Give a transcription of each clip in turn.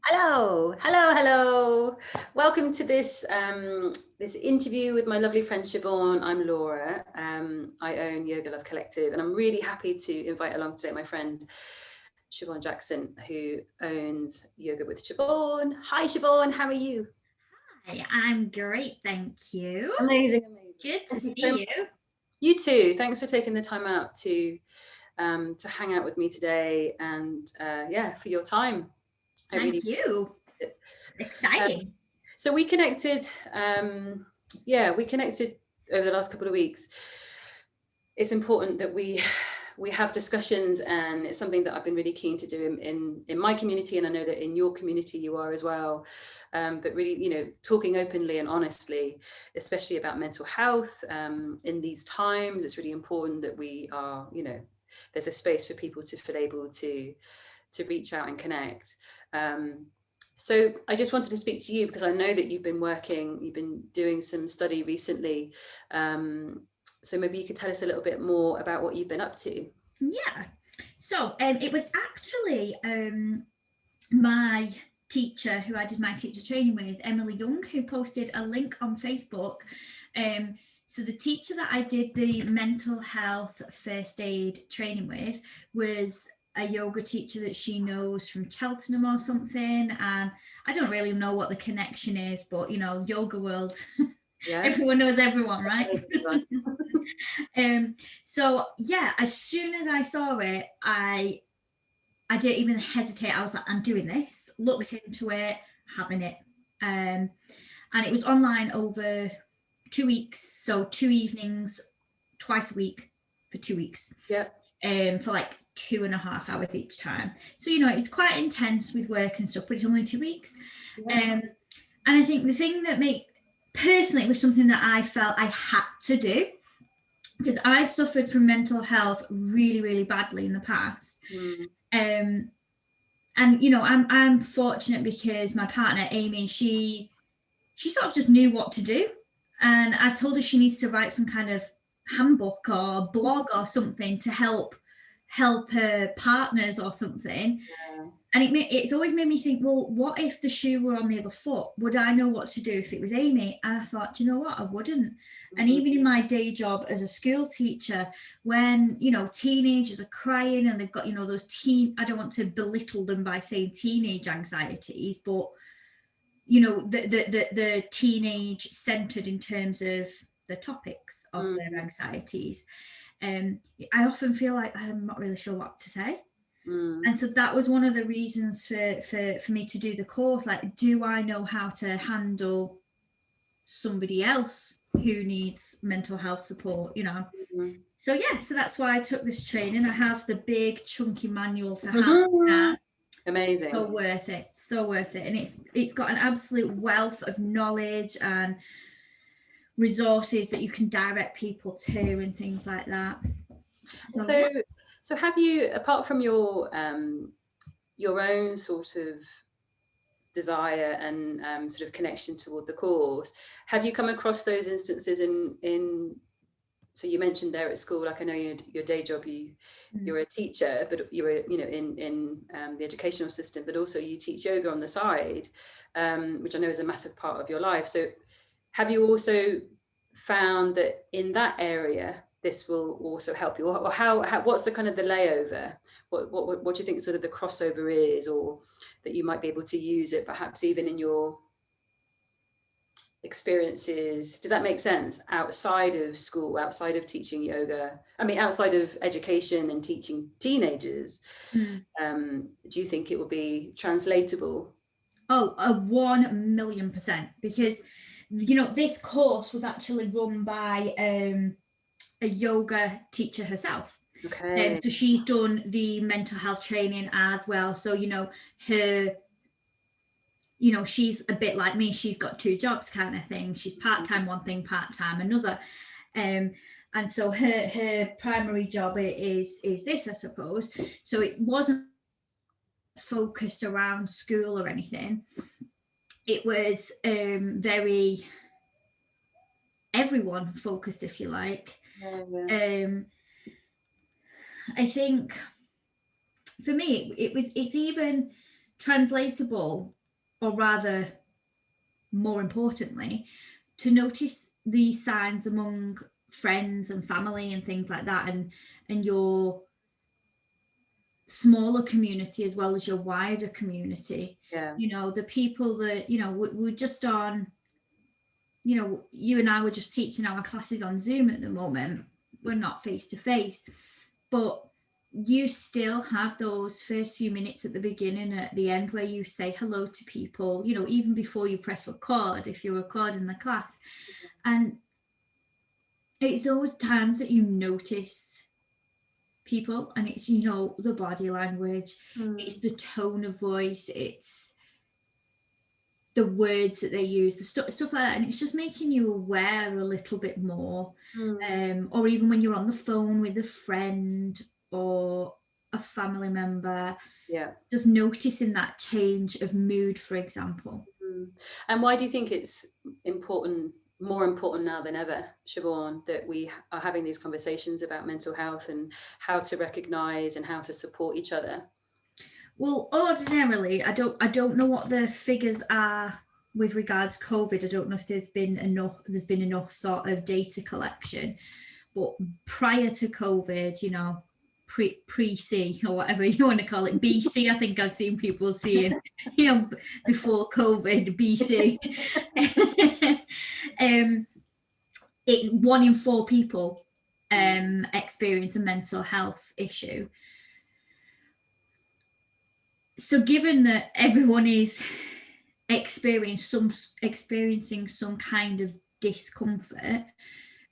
Hello. Welcome to this interview with my lovely friend Siobhan. I'm Laura. I own Yoga Love Collective, and I'm really happy to invite along today my friend Siobhan Jackson, who owns Yoga with Siobhan. Hi, Siobhan. How are you? Hi, I'm great, thank you. Amazing. Good to Thank you see so you. much. You too. Thanks for taking the time out to hang out with me today, and for your time. I Thank really. you. Exciting. So we connected, we connected over the last couple of weeks. It's important that we have discussions, and it's something that I've been really keen to do in my community, and I know that in your community you are as well. But really, talking openly and honestly, especially about mental health in these times, it's really important that we are, there's a space for people to feel able to reach out and connect. So I just wanted to speak to you because I know that you've been doing some study recently. So maybe you could tell us a little bit more about what you've been up to. Yeah. So it was actually my teacher who I did my teacher training with, Emily Young, who posted a link on Facebook. So the teacher that I did the mental health first aid training with was a yoga teacher that she knows from Cheltenham or something. And I don't really know what the connection is, but yoga world, Yeah. everyone knows everyone, right? So yeah, as soon as I saw it, I didn't even hesitate. I was like, I'm doing this. Looked into it, having it. And it was online over 2 weeks, so 2 evenings, twice a week for 2 weeks. Yeah. For like 2.5 hours each time. So it's quite intense with work and stuff, but it's only 2 weeks. Yeah. And I think the thing that personally, it was something that I felt I had to do because I've suffered from mental health really, really badly in the past. Mm. Um, and I'm fortunate because my partner Amy, she sort of just knew what to do, and I've told her she needs to write some kind of handbook or blog or something to help her partners or something. Yeah. And it's always made me think, well, what if the shoe were on the other foot? Would I know what to do if it was Amy? And I thought, do you know what? I wouldn't. And Mhm. even in my day job as a school teacher, when teenagers are crying and they've got those I don't want to belittle them by saying teenage anxieties, but the teenage centered in terms of the topics of their Mm. anxieties. I often feel like I'm not really sure what to say. Mm. And so that was one of the reasons for me to do the course. Like, do I know how to handle somebody else who needs mental health support? Mm. So yeah, so that's why I took this training. I have the big chunky manual to hand now. Mhm. Amazing. So worth it, so worth it. And it's got an absolute wealth of knowledge and resources that you can direct people to and things like that. So yeah. So, so have you, apart from your own sort of desire and sort of connection toward the course, have you come across those instances in so you mentioned there at school, like I know your day job, you're a teacher, but you're in the educational system, but also you teach yoga on the side, which I know is a massive part of your life. So have you also found that in that area this will also help you, or how what's the kind of the layover, what do you think sort of the crossover is, or that you might be able to use it perhaps even in your experiences? Does that make sense? Outside of school, outside of teaching yoga, I mean outside of education and teaching teenagers, Mm. do you think it will be translatable? Oh, 1,000,000%. Because this course was actually run by a yoga teacher herself. Okay. So she's done the mental health training as well. So her she's a bit like me. She's got two jobs, kind of thing. She's part-time one thing, part-time another. And so her primary job is this, I suppose. So it wasn't focused around school or anything. It was very everyone focused, if you like. Yeah. I think for me it's even translatable, or rather, more importantly, to notice these signs among friends and family and things like that, and your smaller community as well as your wider community. Yeah. You know, the people that, you know, we're just on, you know, you and I were just teaching our classes on Zoom at the moment. We're not face to face, but you still have those first few minutes at the beginning and at the end where you say hello to people, you know, even before you press record, if you're recording the class. And it's those times that you notice people, and it's, you know, the body language, it's the tone of voice, it's the words that they use, the stuff like that, and it's just making you aware a little bit more. Or even when you're on the phone with a friend or a family member, just noticing that change of mood, for example. And why do you think it's more important now than ever, Siobhan, that we are having these conversations about mental health and how to recognise and how to support each other? Well, ordinarily, I don't know what the figures are with regards to COVID. I don't know if there's been enough sort of data collection, but prior to COVID, you know, pre-C or whatever you want to call it, BC, I think I've seen people seeing, you know, before COVID, BC. It's 1 in 4 people experience a mental health issue. So given that everyone is experiencing some kind of discomfort,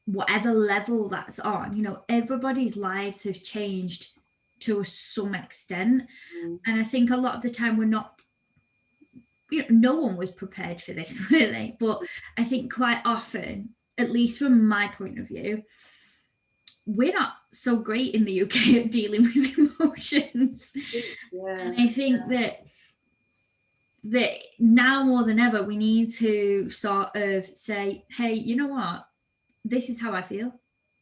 whatever level that's on, you know, everybody's lives have changed to some extent. And I think a lot of the time we're not, you know, no one was prepared for this, were they? But I think quite often, at least from my point of view, we're not so great in the UK at dealing with emotions. And I think that now more than ever, we need to sort of say, hey, you know what? This is how I feel.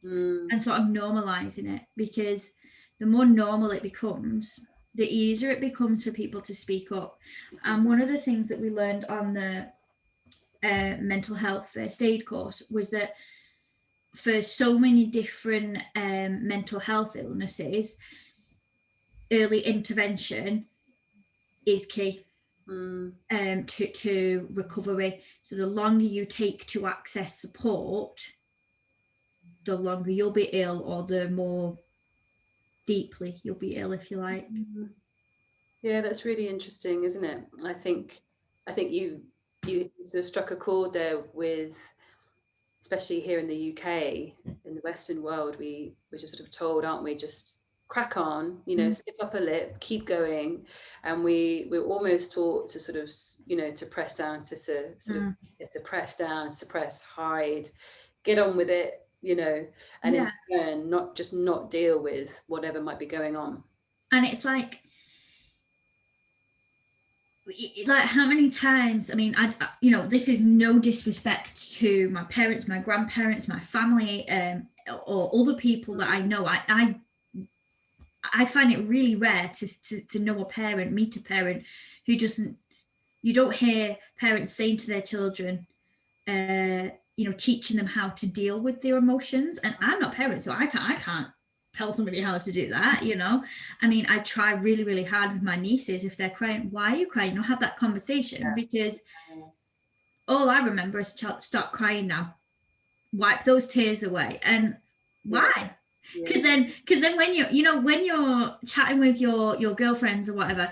And sort of normalizing it, because the more normal it becomes, the easier it becomes for people to speak up. And one of the things that we learned on the mental health first aid course was that for so many different mental health illnesses, early intervention is key to recovery. So the longer you take to access support, the longer you'll be ill, or the more deeply you'll be ill, if you like. Yeah, that's really interesting, isn't it? I think you sort of struck a chord there with, especially here in the UK, in the Western world, we're just sort of told, aren't we, just crack on, you know, stick up a lip, keep going. And we're almost taught to sort of, you know, to press down, to sort of to press down, suppress, hide, get on with it, you know, and in turn not deal with whatever might be going on. And it's like how many times, I mean, I you know, this is no disrespect to my parents, my grandparents, my family, or other people that I know. I find it really rare to know a parent, meet a parent who doesn't, you don't hear parents saying to their children, you know, teaching them how to deal with their emotions. And I'm not a parent, so I can't tell somebody how to do that, you know. I mean, I try really, really hard with my nieces. If they're crying, why are you crying? You know, have that conversation, because all I remember is stop crying now, wipe those tears away. And why? Because then when you're chatting with your girlfriends or whatever,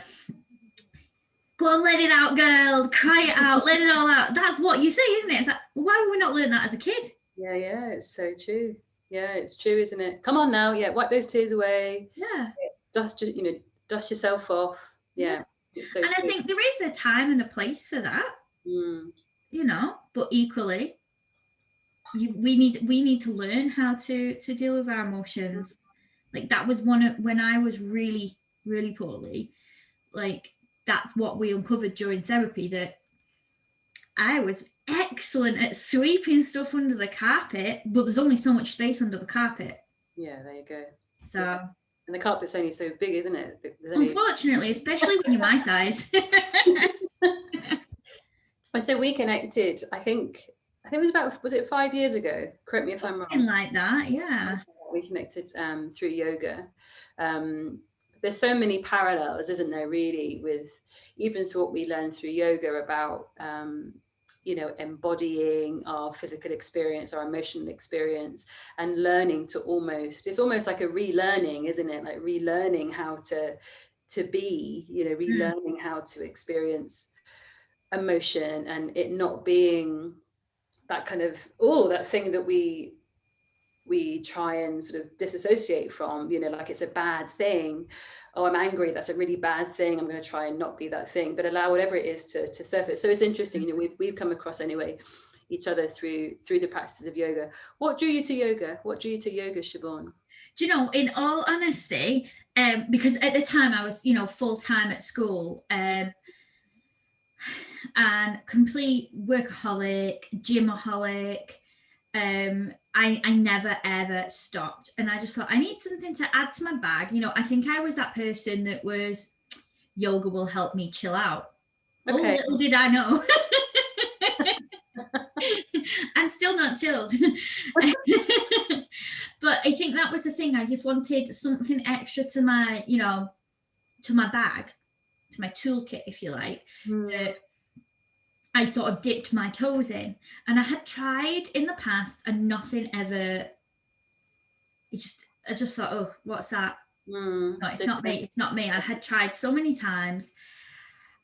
go on, let it out, girl, cry it out, let it all out. That's what you say, isn't it? It's like, why would we not learn that as a kid? Yeah, it's so true. Yeah, it's true, isn't it? Come on now, wipe those tears away. Yeah. Dust yourself off. Yeah. It's so and I think there is a time and a place for that. You know, but equally, we need to learn how to deal with our emotions. Like that was when I was really, really poorly, like that's what we uncovered during therapy, that I was excellent at sweeping stuff under the carpet, but there's only so much space under the carpet. Yeah, there you go. So And the carpet's only so big, isn't it? Only... Unfortunately, especially when you're my size. So we connected, I think it was about, was it 5 years ago? Correct me if I'm Something wrong. like that, yeah. We connected through yoga. There's so many parallels, isn't there, really, with even through what we learn through yoga about, embodying our physical experience, our emotional experience, and learning to it's almost like a relearning, isn't it? Like relearning how to be, relearning how to experience emotion, and it not being that kind of, that thing that we try and sort of disassociate from, like it's a bad thing. Oh, I'm angry, that's a really bad thing, I'm going to try and not be that thing, but allow whatever it is to surface. So it's interesting, we've come across anyway each other through the practices of yoga. What drew you to yoga, Siobhan? Do you know, in all honesty, because at the time I was, full-time at school, and complete workaholic, gymaholic. I never ever stopped, and I just thought I need something to add to my bag. I think I was that person that was, yoga will help me chill out. Okay. Oh, little did I know. I'm still not chilled. But I think that was the thing. I just wanted something extra to my, to my bag, to my toolkit, if you like. I sort of dipped my toes in, and I had tried in the past and nothing ever, I just thought, oh, what's that? No, it's not me. It's not me. I had tried so many times,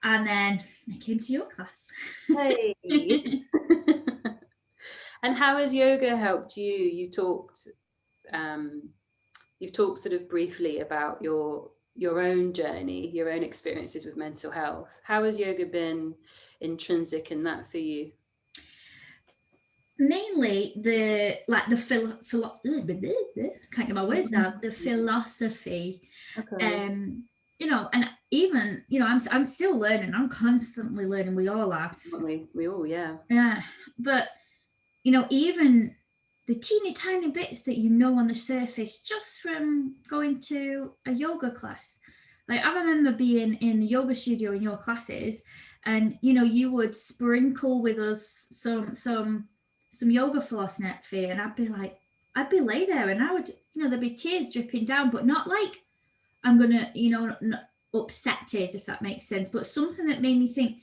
and then I came to your class. Hey. And how has yoga helped you? You've talked sort of briefly about your own journey, your own experiences with mental health. How has yoga been intrinsic in that for you? Mainly can't get my words out. The philosophy, okay. And even I'm still learning. I'm constantly learning. We all are. We all, yeah. Yeah, but even the teeny tiny bits that on the surface just from going to a yoga class. Like I remember being in the yoga studio in your classes, and you would sprinkle with us some yoga philosophy, and I'd be lay there, and I would, there'd be tears dripping down, but not like I'm gonna, upset tears, if that makes sense, but something that made me think,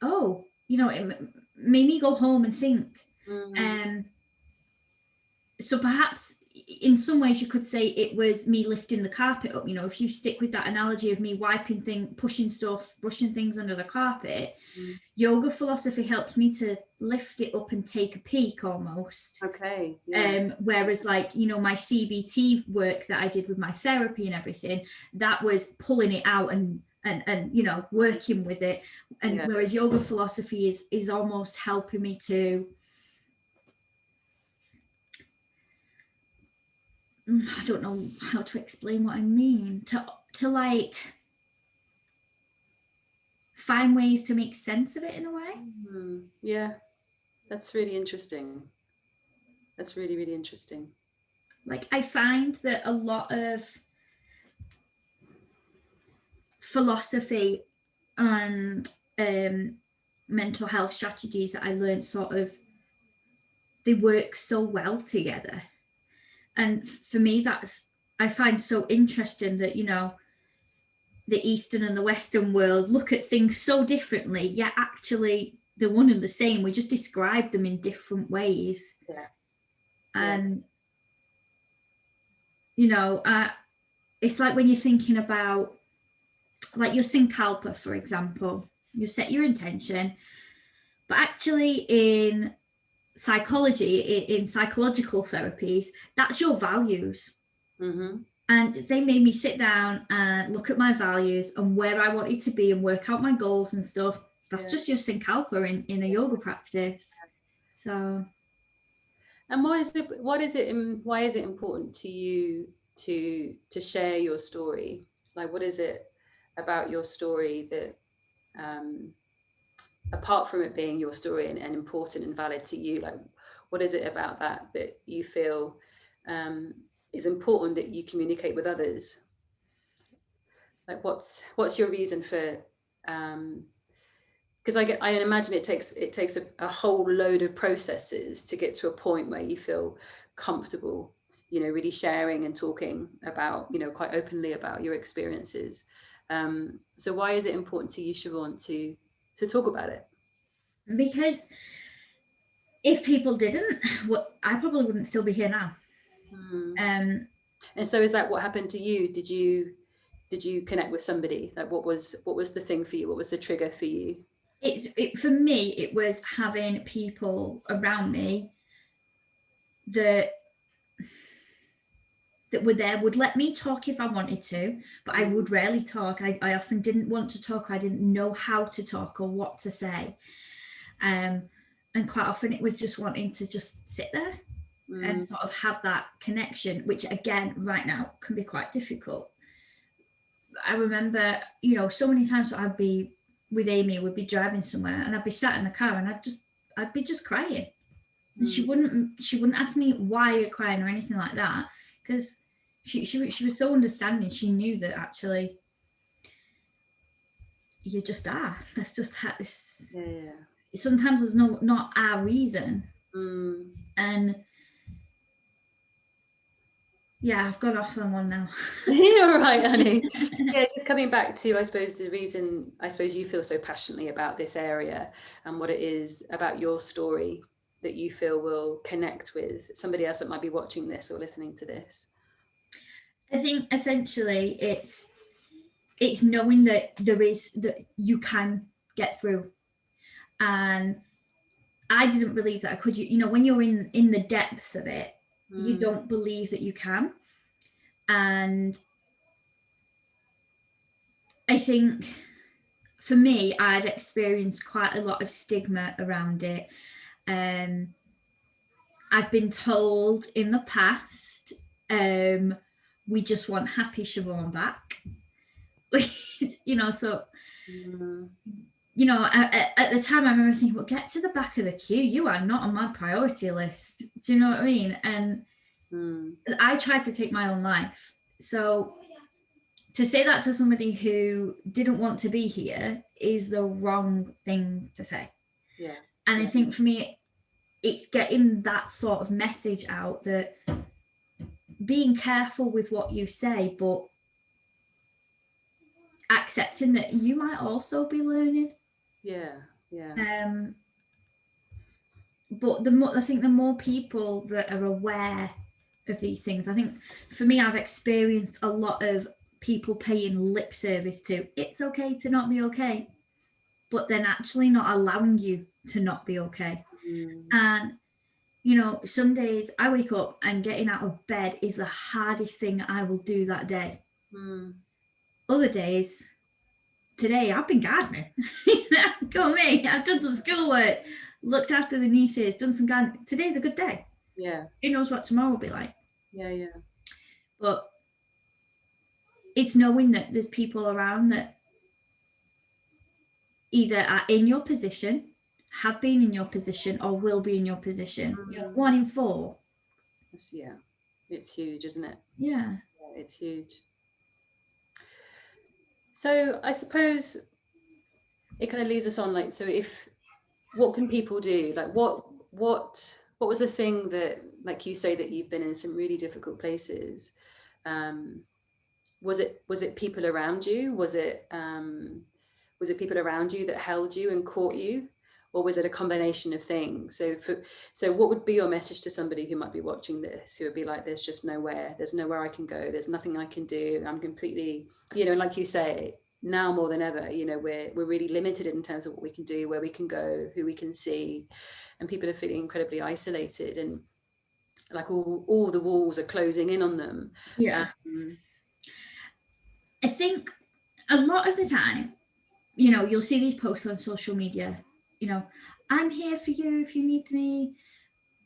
oh, it made me go home and think. So perhaps in some ways you could say it was me lifting the carpet up. If you stick with that analogy of me wiping things, pushing stuff, brushing things under the carpet, yoga philosophy helps me to lift it up and take a peek almost. Okay. Yeah. Whereas like, my CBT work that I did with my therapy and everything, that was pulling it out and working with it. And whereas yoga philosophy is almost helping me to, I don't know how to explain what I mean, to like find ways to make sense of it in a way. Yeah, that's really interesting. That's really, really interesting. Like I find that a lot of philosophy and mental health strategies that I learned they work so well together. And for me, I find so interesting that, the Eastern and the Western world look at things so differently, yet actually they're one and the same. We just describe them in different ways. Yeah. And, it's like when you're thinking about, like your Sankalpa, for example, you set your intention, but actually in psychology, in psychological therapies, that's your values. And they made me sit down and look at my values and where I wanted to be and work out my goals and stuff. That's just your Sankalpa in a yoga practice. So, and why is it important to you to share your story? Like, what is it about your story that apart from it being your story and important and valid to you, like what is it about that you feel it's important that you communicate with others. Like, what's your reason for, because I imagine it takes a whole load of processes to get to a point where you feel comfortable, you know, really sharing and talking about, you know, quite openly about your experiences. So why is it important to you, Siobhan, to talk about it? Because if people didn't, I probably wouldn't still be here now. And so is that what happened to you? Did you connect with somebody? Like, what was the thing for you? What was the trigger for you? For me, it was having people around me that were there, would let me talk if I wanted to, but I would rarely talk. I often didn't want to talk. I didn't know how to talk or what to say. And quite often it was just wanting to just sit there and sort of have that connection, which again, right now can be quite difficult. I remember, you know, so many times I'd be with Amy, we'd be driving somewhere and I'd be sat in the car and I'd be just crying. And she wouldn't ask me why you're crying or anything like that, because she was so understanding. She knew that actually you just are. That's just how this. Yeah. Sometimes there's not our reason. And yeah, I've gone off on one now. You're right, honey. Yeah, just coming back to, I suppose, the reason you feel so passionately about this area and what it is about your story that you feel will connect with somebody else that might be watching this or listening to this. I think essentially it's knowing that that you can get through. And I didn't believe that I could. You know, when you're in the depths of it, you don't believe that you can. And I think for me, I've experienced quite a lot of stigma around it. I've been told in the past, we just want happy Siobhan back. You know, so you know, at the time I remember thinking, well, get to the back of the queue. You are not on my priority list. Do you know what I mean? And I tried to take my own life. So to say that to somebody who didn't want to be here is the wrong thing to say. Yeah. And I think for me, it's getting that sort of message out, that being careful with what you say, but accepting that you might also be learning. Yeah. But I think the more people that are aware of these things, I think for me, I've experienced a lot of people paying lip service to it's okay to not be okay, but then actually not allowing you to not be okay. And you know, some days I wake up and getting out of bed is the hardest thing I will do that day. Other days, today I've been gardening. Go me, I've done some schoolwork, looked after the nieces, done some gardening. Today's a good day. Yeah. Who knows what tomorrow will be like? Yeah. But it's knowing that there's people around that either are in your position, have been in your position, or will be in your position. You know, 1 in 4. Yeah, it's huge, isn't it? Yeah, it's huge. So I suppose it kind of leads us on, like, so what can people do? Like, what was the thing that, like you say, that you've been in some really difficult places? Was it people around you? Was it people around you that held you and caught you? Or was it a combination of things? So what would be your message to somebody who might be watching this, who would be like, there's nowhere I can go, there's nothing I can do, I'm completely, you know, like you say, now more than ever, you know, we're really limited in terms of what we can do, where we can go, who we can see, and people are feeling incredibly isolated, and like all the walls are closing in on them. Yeah. I think a lot of the time, you know, you'll see these posts on social media, you know, I'm here for you if you need me.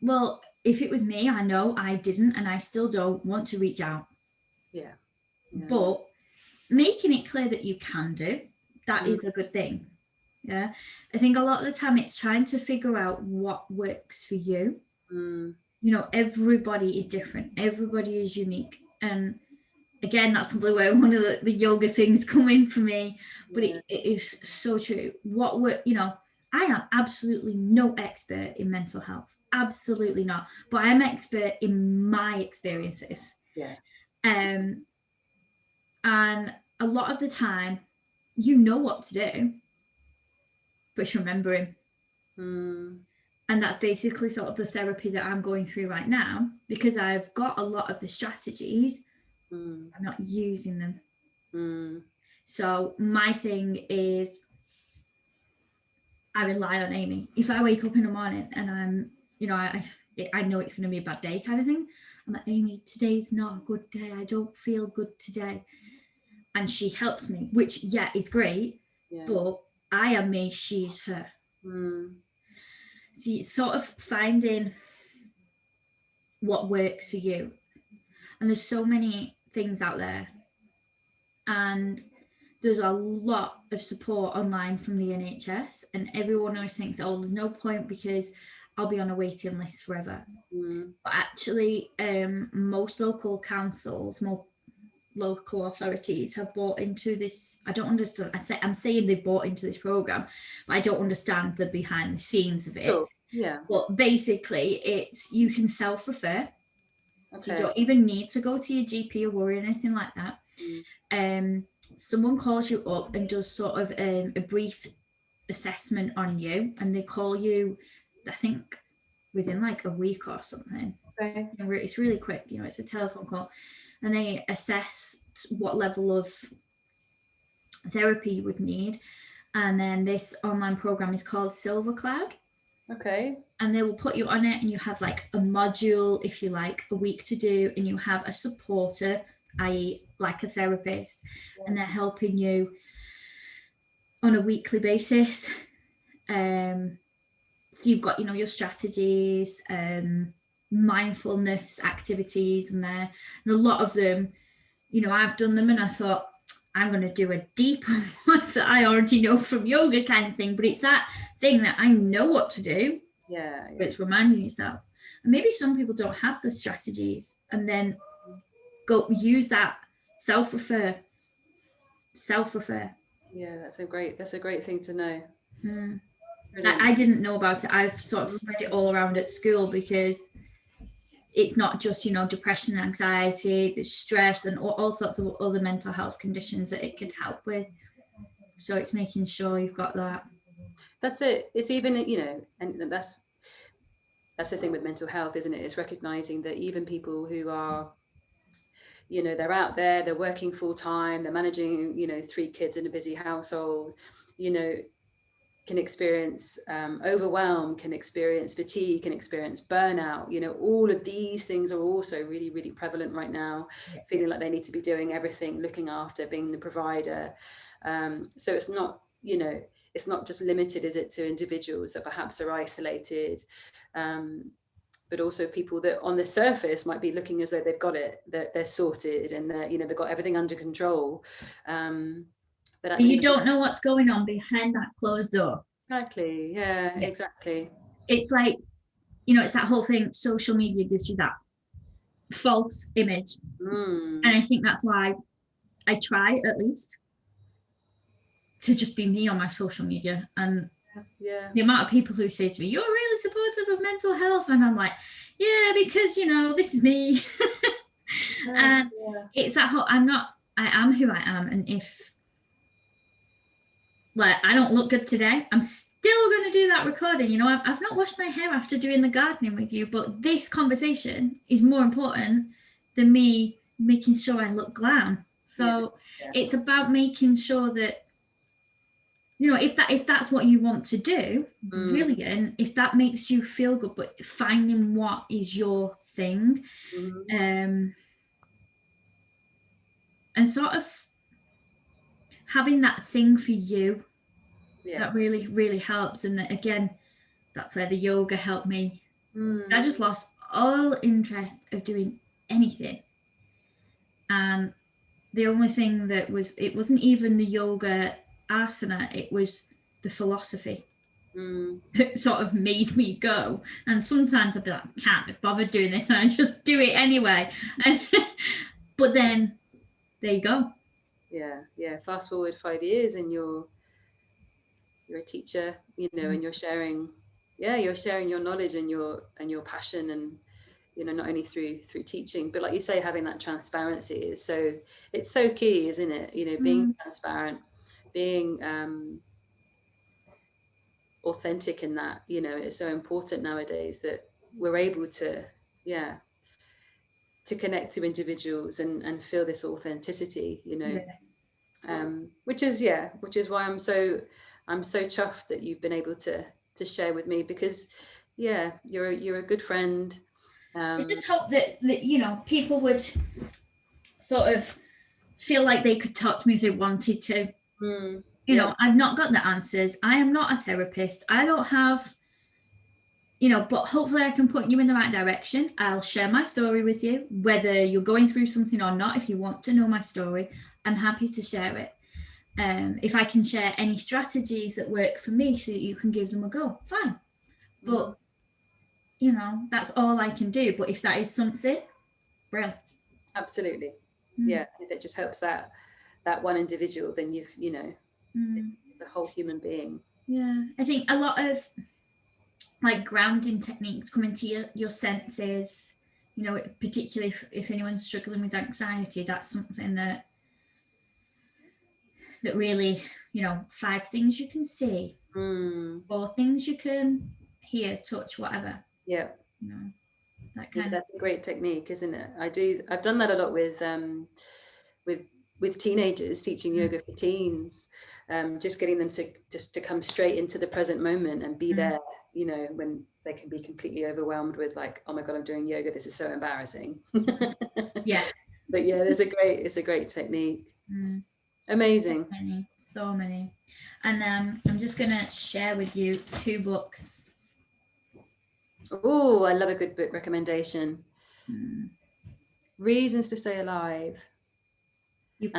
Well, if it was me, I know I didn't, and I still don't want to reach out. Yeah. But making it clear that you can do, that is a good thing. Yeah. I think a lot of the time it's trying to figure out what works for you. you know, everybody is different, everybody is unique. And again, that's probably where one of the yoga things come in for me, but it is so true. You know, I am absolutely no expert in mental health, absolutely not, but I'm expert in my experiences. Yeah. And a lot of the time, you know what to do, but it's remembering. And that's basically sort of the therapy that I'm going through right now, because I've got a lot of the strategies, I'm not using them. So my thing is, I rely on Amy. If I wake up in the morning and I'm, you know, I know it's going to be a bad day kind of thing, I'm like, Amy, today's not a good day. I don't feel good today. And she helps me, which, yeah, is great. Yeah. But I am me, she's her. So it's sort of finding what works for you. And there's so many things out there. And there's a lot of support online from the NHS, and everyone always thinks, oh, there's no point because I'll be on a waiting list forever. But actually, most local councils, most local authorities have bought into this. I don't understand. I'm saying they bought into this program, but I don't understand the behind the scenes of it. Sure. Yeah. But basically, it's you can self-refer. Okay. So you don't even need to go to your GP or worry or anything like that. Someone calls you up and does sort of a brief assessment on you, and they call you, I think, within like a week or something. Okay. It's really quick, you know, it's a telephone call, and they assess what level of therapy you would need. And then this online program is called Silver Cloud. Okay. And they will put you on it, and you have like a module, if you like, a week to do, and you have a supporter, i.e. like a therapist, and they're helping you on a weekly basis. So you've got, you know, your strategies, mindfulness activities in there, and a lot of them, you know, I've done them and I thought, I'm going to do a deeper one that I already know from yoga kind of thing, but it's that thing that I know what to do. Yeah. But it's reminding yourself. And maybe some people don't have the strategies, and then go use that self-refer. Yeah, that's a great thing to know. I didn't know about it. I've sort of spread it all around at school, because it's not just, you know, depression, anxiety, the stress, and all sorts of other mental health conditions that it could help with. So it's making sure you've got that. That's it. It's even, you know, and that's the thing with mental health, isn't it? It's recognizing that even people who are, you know, they're out there, they're working full time, they're managing, you know, 3 kids in a busy household, you know, can experience overwhelm, can experience fatigue, can experience burnout. You know, all of these things are also really, really prevalent right now, feeling like they need to be doing everything, looking after, being the provider. So it's not, you know, it's not just limited, is it, to individuals that perhaps are isolated, but also people that on the surface might be looking as though they've got it, that they're sorted, and that, you know, they've got everything under control. But actually, you don't know what's going on behind that closed door. Exactly. Yeah, exactly. It's like, you know, it's that whole thing. Social media gives you that false image. And I think that's why I try, at least, to just be me on my social media. And the amount of people who say to me, you're really supportive of mental health. And I'm like, yeah, because, you know, this is me. And it's that whole, I am who I am. And if, like, I don't look good today, I'm still going to do that recording. You know, I've not washed my hair after doing the gardening with you, but this conversation is more important than me making sure I look glam. So it's about making sure that, you know, if that's what you want to do, brilliant. If that makes you feel good, but finding what is your thing, and sort of having that thing for you, that really, really helps. And that, again, that's where the yoga helped me. I just lost all interest of doing anything. And the only thing that it wasn't even the yoga asana, it was the philosophy. sort of made me go. And sometimes I'd be like, can't be bothered doing this, and I just do it anyway. And but then there you go. Yeah. Fast forward 5 years and you're a teacher, and you're sharing your knowledge and your passion, and not only through teaching, but like you say, having that transparency is it's so key, isn't it? Being transparent, being authentic in that, it's so important nowadays that we're able to connect to individuals and feel this authenticity, which is why I'm so chuffed that you've been able to share with me, because you're a good friend. I just hope that people would sort of feel like they could talk to me if they wanted to. I've not got the answers. I am not a therapist. I don't have, but hopefully I can point you in the right direction. I'll share my story with you, whether you're going through something or not. If you want to know my story, I'm happy to share it. If I can share any strategies that work for me so that you can give them a go, fine. But, that's all I can do. But if that is something, brilliant. Absolutely. Yeah. If it just helps that one individual, then you've, it's a whole human being. Yeah. I think a lot of like grounding techniques come into your senses, particularly if anyone's struggling with anxiety, that's something that really, 5 things you can see, 4 things you can hear, touch, whatever. Yeah. That's a great technique, isn't it? I've done that a lot with teenagers, teaching yoga for teens, just getting them to come straight into the present moment and be there, when they can be completely overwhelmed with like, oh my God, I'm doing yoga, this is so embarrassing. Yeah. But yeah, it's a great technique. Amazing. So many. And I'm just gonna share with you 2 books. Oh, I love a good book recommendation. Reasons to Stay Alive. You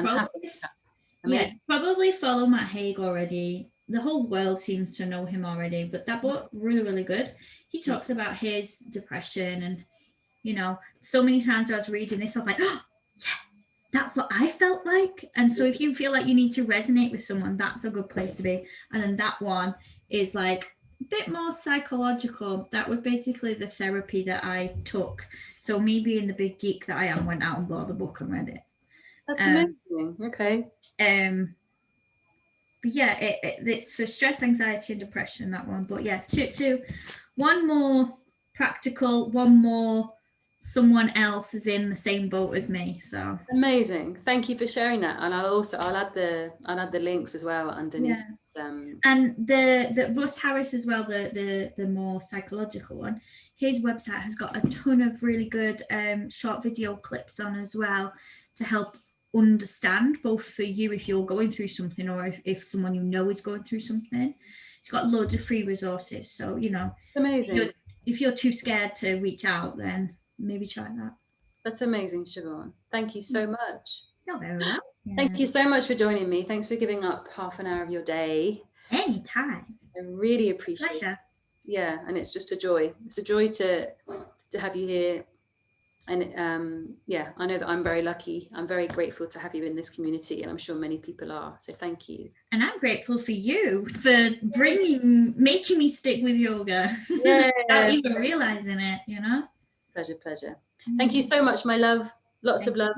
probably follow Matt Haig already. The whole world seems to know him already, but that book, really, really good. He talks about his depression, and so many times I was reading this, I was like, oh yeah, that's what I felt like. And so if you feel like you need to resonate with someone, that's a good place to be. And then that one is like a bit more psychological. That was basically the therapy that I took. So me being the big geek that I am, went out and bought the book and read it. That's amazing. Okay. But yeah, it's for stress, anxiety, and depression, that one. But yeah, one more practical, one more someone else is in the same boat as me. So amazing. Thank you for sharing that. And I'll add the links as well underneath. And the Russ Harris as well, the more psychological one. His website has got a ton of really good short video clips on as well to help understand, both for you if you're going through something, or if someone is going through something. It's got loads of free resources, so amazing. If you're too scared to reach out, then maybe try that. That's amazing, Siobhan. Thank you so much. You're very well. Thank you so much for joining me. Thanks for giving up half an hour of your day. Anytime. I really appreciate it. Yeah, and it's just a joy. It's a joy to have you here. And I know that I'm very lucky. I'm very grateful to have you in this community, and I'm sure many people are. So thank you. And I'm grateful for you for making me stick with yoga without even realizing it, Pleasure. Thank you so much, my love. Lots of love.